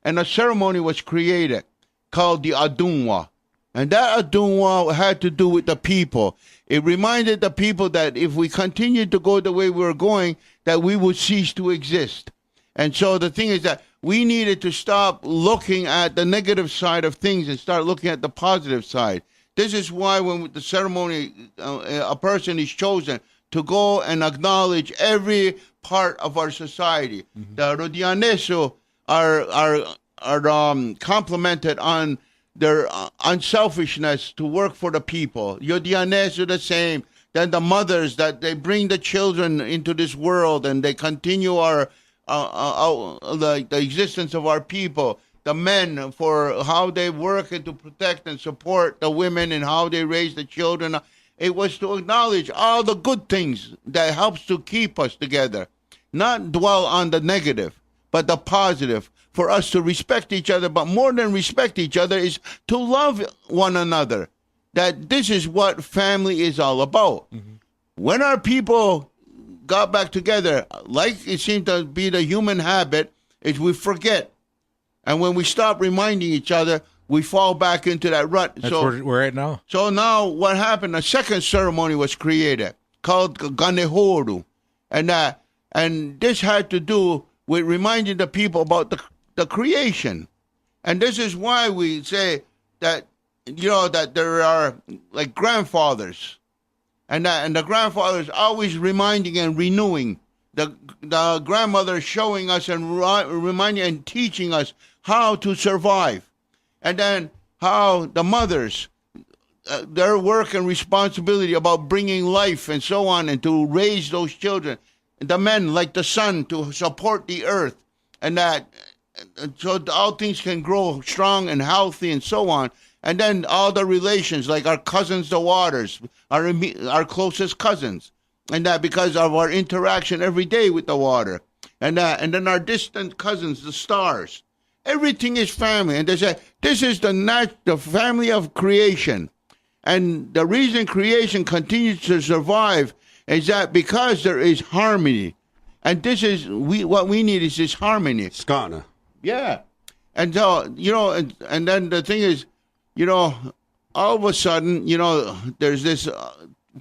and a ceremony was created called the Adunwa. And that Adunwa had to do with the people. It reminded the people that if we continued to go the way we were going, that we would cease to exist. And so the thing is that we needed to stop looking at the negative side of things and start looking at the positive side. This is why when the ceremony, a person is chosen to go and acknowledge every part of our society. The Rodianeso are complimented on their unselfishness to work for the people. Yodianes are the same. Then the mothers, that they bring the children into this world and they continue the existence of our people. The men, for how they work and to protect and support the women and how they raise the children. It was to acknowledge all the good things that helps to keep us together. Not dwell on the negative, but the positive. For us to respect each other, but more than respect each other is to love one another. That this is what family is all about. When our people got back together, like it seemed to be the human habit, is we forget. And when we stop reminding each other, we fall back into that rut. That's where we're at now. So now what happened, a second ceremony was created called Ganehoru. And this had to do with reminding the people about the creation. And this is why we say that that there are like grandfathers, and the grandfathers always reminding and renewing. The grandmother showing us and reminding and teaching us how to survive, and then how the mothers, their work and responsibility about bringing life and so on, and to raise those children. The men, like the sun, to support the earth, and that so all things can grow strong and healthy and so on. And then all the relations, like our cousins, the waters, our closest cousins, and that because of our interaction every day with the water, and then our distant cousins, the stars. Everything is family, and they say this is the family of creation, and the reason creation continues to survive is that because there is harmony, and this is what we need is this harmony. Skana. Yeah, and so and then the thing is, all of a sudden, there's this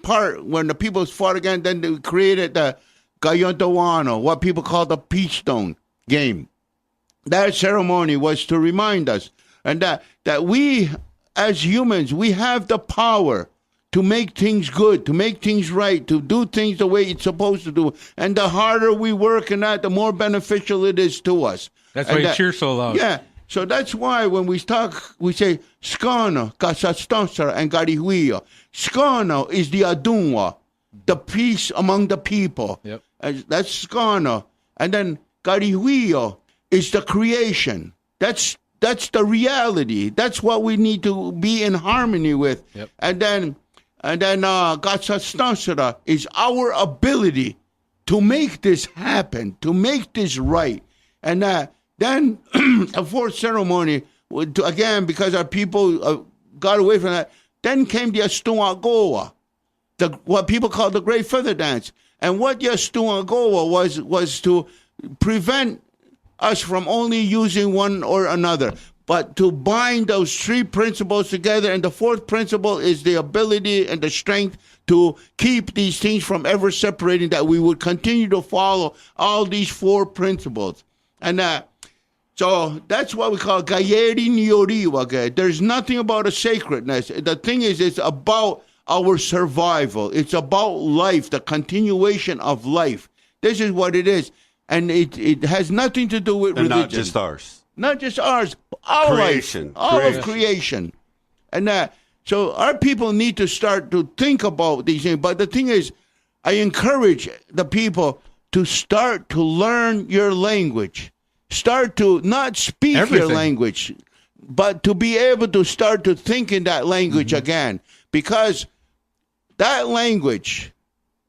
part when the people fought again. Then they created the Gayontawana, what people call the Peach Stone game. That ceremony was to remind us, and that we as humans, we have the power to make things good, to make things right, to do things the way it's supposed to do. And the harder we work in that, the more beneficial it is to us. That's why you cheer so loud. Yeah. So that's why when we talk, we say, Skano, Kasastonsara, and Garihuio. Skano is the Adunwa, the peace among the people. Yep. That's Skano. And then Garihuio is the creation. That's the reality. That's what we need to be in harmony with. Yep. And then Kasastonsara is our ability to make this happen, to make this right. And then the fourth ceremony, again, because our people got away from that, then came the Astuagoa, what people call the Great Feather Dance. And what the Astuagoa was to prevent us from only using one or another, but to bind those three principles together. And the fourth principle is the ability and the strength to keep these things from ever separating, that we would continue to follow all these four principles. And so that's what we call Gayeri Nyoriwa. There's nothing about a sacredness. The thing is, it's about our survival. It's about life, the continuation of life. This is what it is. And it has nothing to do with And religion. not just ours. Not just ours, all Creation. life, all of creation. And so our people need to start to think about these things. But the thing is, I encourage the people to start to learn your language. Start to not speak your language, but to be able to start to think in that language again. Because that language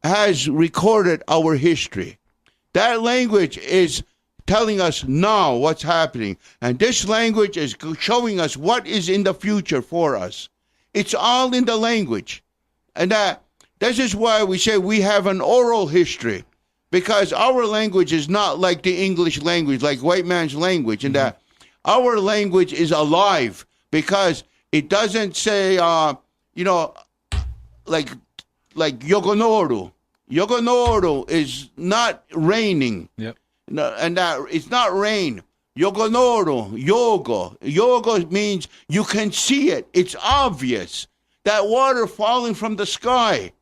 has recorded our history. That language is telling us now what's happening. And this language is showing us what is in the future for us. It's all in the language. And this is why we say we have an oral history. Because our language is not like the English language, like white man's language. And that our language is alive. Because it doesn't say, like Yogonoru. Yogonoru is not raining. Yep. No, and it's not rain. Yogonoru, yoga. Yoga means you can see it. It's obvious. That water falling from the sky.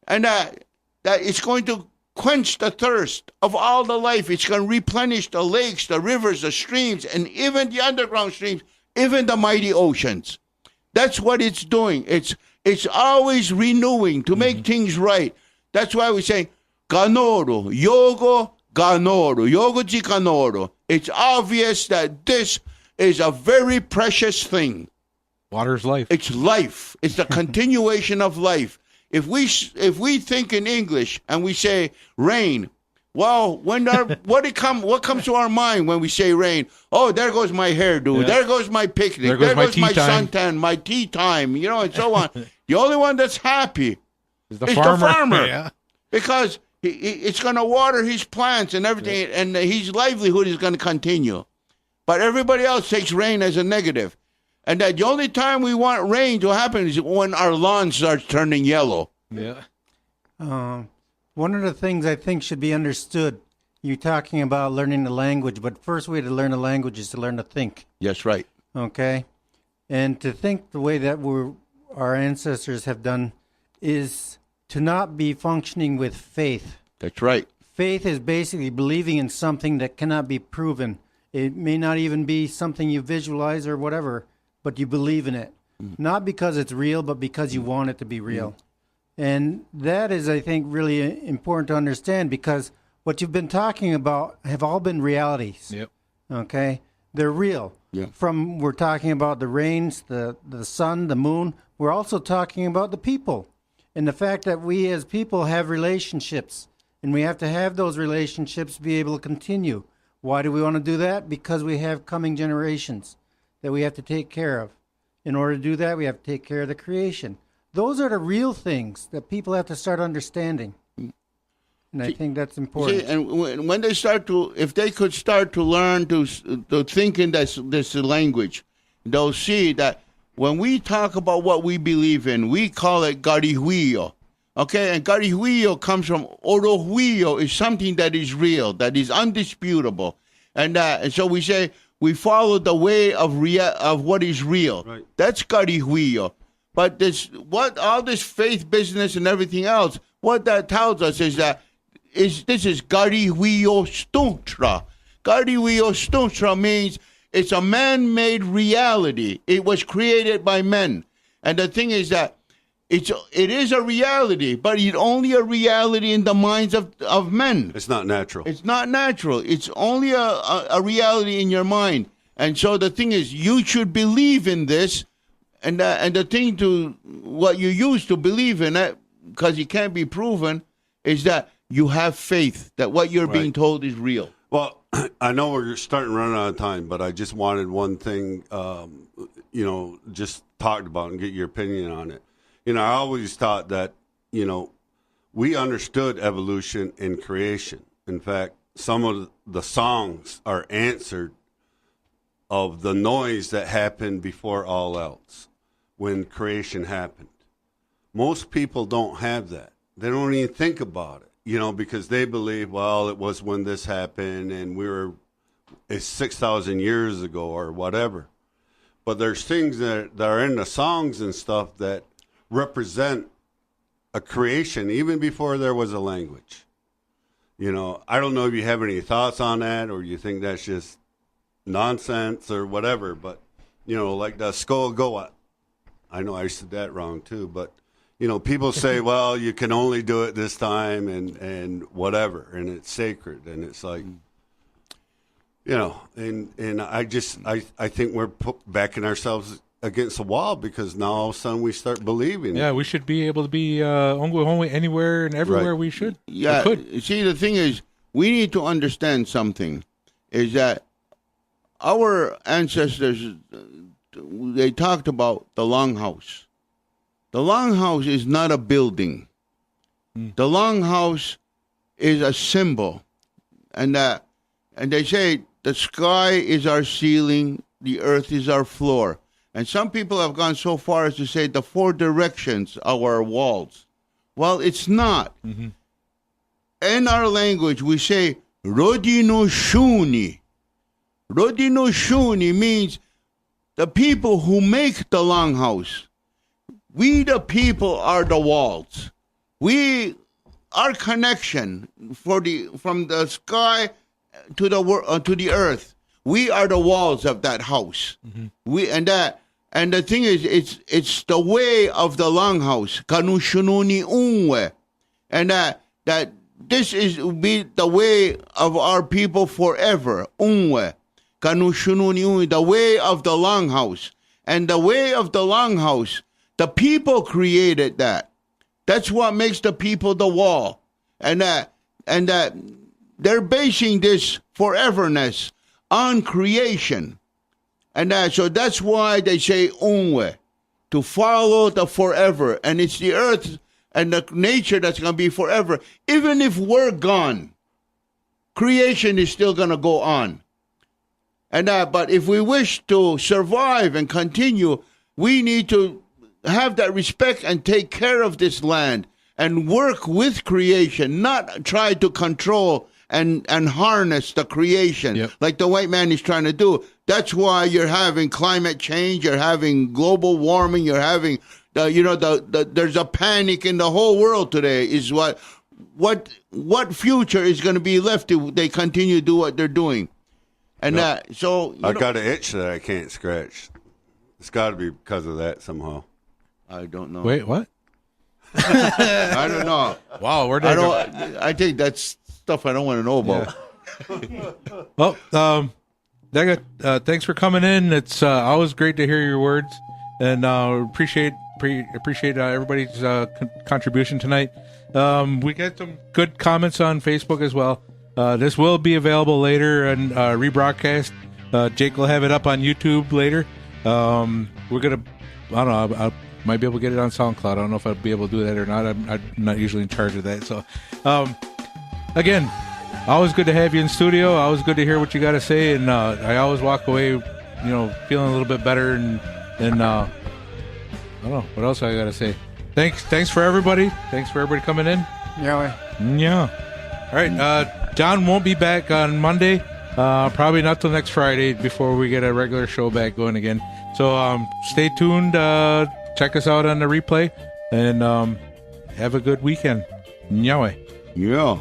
And that it's going to quench the thirst of all the life. It's going to replenish the lakes, the rivers, the streams, and even the underground streams, even the mighty oceans. That's what it's doing. It's always renewing to make things right. That's why we say, Ganoru, Yogo, Ganoru, Yogoji Ganoru. It's obvious that this is a very precious thing. Water is life. It's life. It's the continuation of life. If we think in English and we say rain, well, what comes to our mind when we say rain? Oh, there goes my hairdo. Yeah. There goes my picnic. There goes my suntan, my tea time, and so on. The only one that's happy is the farmer. Yeah. Because it's going to water his plants and everything, and his livelihood is going to continue. But everybody else takes rain as a negative. And that the only time we want rain to happen is when our lawn starts turning yellow. Yeah. One of the things I think should be understood, you're talking about learning the language, but first way to learn a language is to learn to think. Yes, right. Okay? And to think the way that our ancestors have done is to not be functioning with faith. That's right. Faith is basically believing in something that cannot be proven. It may not even be something you visualize or whatever, but you believe in it. Not because it's real, but because you want it to be real. And that is, I think, really important to understand, because what you've been talking about have all been realities. Yep. Okay? They're real. Yeah. We're talking about the rains, the sun, the moon. We're also talking about the people. And the fact that we as people have relationships. And we have to have those relationships to be able to continue. Why do we want to do that? Because we have coming generations that we have to take care of. In order to do that, we have to take care of the creation. Those are the real things that people have to start understanding. And I think that's important. See, and when they start to, if they could start to learn to think in this language, they'll see that when we talk about what we believe in, we call it garihuio. Okay, and garihuio comes from orohuio, is something that is real, that is undisputable. And so we say we follow the way of what is real. Right. That's garihuio. But all this faith business and everything else, what that tells us is that this is garihuio stuntra. Garihuio stuntra means it's a man-made reality. It was created by men. And the thing is that it is a reality, but it's only a reality in the minds of men. It's not natural. It's not natural. It's only a reality in your mind. And so the thing is, you should believe in this, and the thing to what you use to believe in it, because it can't be proven, is that you have faith that what you're being told is real. Well, I know we're starting to run out of time, but I just wanted one thing, just talked about and get your opinion on it. I always thought that, we understood evolution and creation. In fact, some of the songs are answered of the noise that happened before all else when creation happened. Most people don't have that. They don't even think about it, because they believe, well, it was when this happened and it's 6,000 years ago or whatever. But there's things that are in the songs and stuff that represent a creation even before there was a language. I don't know if you have any thoughts on that or you think that's just nonsense or whatever, but, like the skull goat. I know I said that wrong too, but, people say, well, you can only do it this time and whatever, and it's sacred. And it's like, and I think we're backing ourselves against the wall because now all of a sudden we start believing. Yeah, we should be able to be anywhere and everywhere we should. Yeah, we could. See, the thing is, we need to understand something, is that our ancestors, they talked about the longhouse. The longhouse is not a building. The longhouse is a symbol. And they say the sky is our ceiling, the earth is our floor. And some people have gone so far as to say the four directions are our walls. Well, it's not. Mm-hmm. In our language, we say Rodi no Shuni. Rodi no Shuni means the people who make the longhouse. We, the people, are the walls. Our connection from the sky to the earth. We are the walls of that house. Mm-hmm. And the thing is, it's the way of the longhouse. Kanushununi unwe, and that this will be the way of our people forever. Unwe, kanushununi unwe, the way of the longhouse, and the way of the longhouse. The people created that. That's what makes the people the wall, and that they're basing this foreverness on creation. And so that's why they say unwe, to follow the forever. And it's the earth and the nature that's going to be forever. Even if we're gone, creation is still going to go on. And but if we wish to survive and continue, we need to have that respect and take care of this land and work with creation, not try to control and harness the creation like the white man is trying to do. That's why you're having climate change, you're having global warming, you're having there's a panic in the whole world today. Is what future is going to be left if they continue to do what they're doing? And I got an itch that I can't scratch. It's got to be because of that somehow. I don't know. Wait, what? I don't know. Wow, where did I go? I think that's stuff I don't want to know about. Well, thanks for coming in. It's always great to hear your words, and appreciate everybody's contribution tonight. We get some good comments on Facebook as well. This will be available later and rebroadcast. Jake will have it up on YouTube later. We're gonna, I don't know, I might be able to get it on SoundCloud. I don't know if I'll be able to do that or not. I'm not usually in charge of that. So, again, always good to have you in studio. Always good to hear what you got to say, and I always walk away, feeling a little bit better. And I don't know what else I got to say. Thanks for everybody. Thanks for everybody coming in. Yeah. All right. John won't be back on Monday. Probably not till next Friday before we get a regular show back going again. So stay tuned. Check us out on the replay, and have a good weekend. Nyawe. Yeah.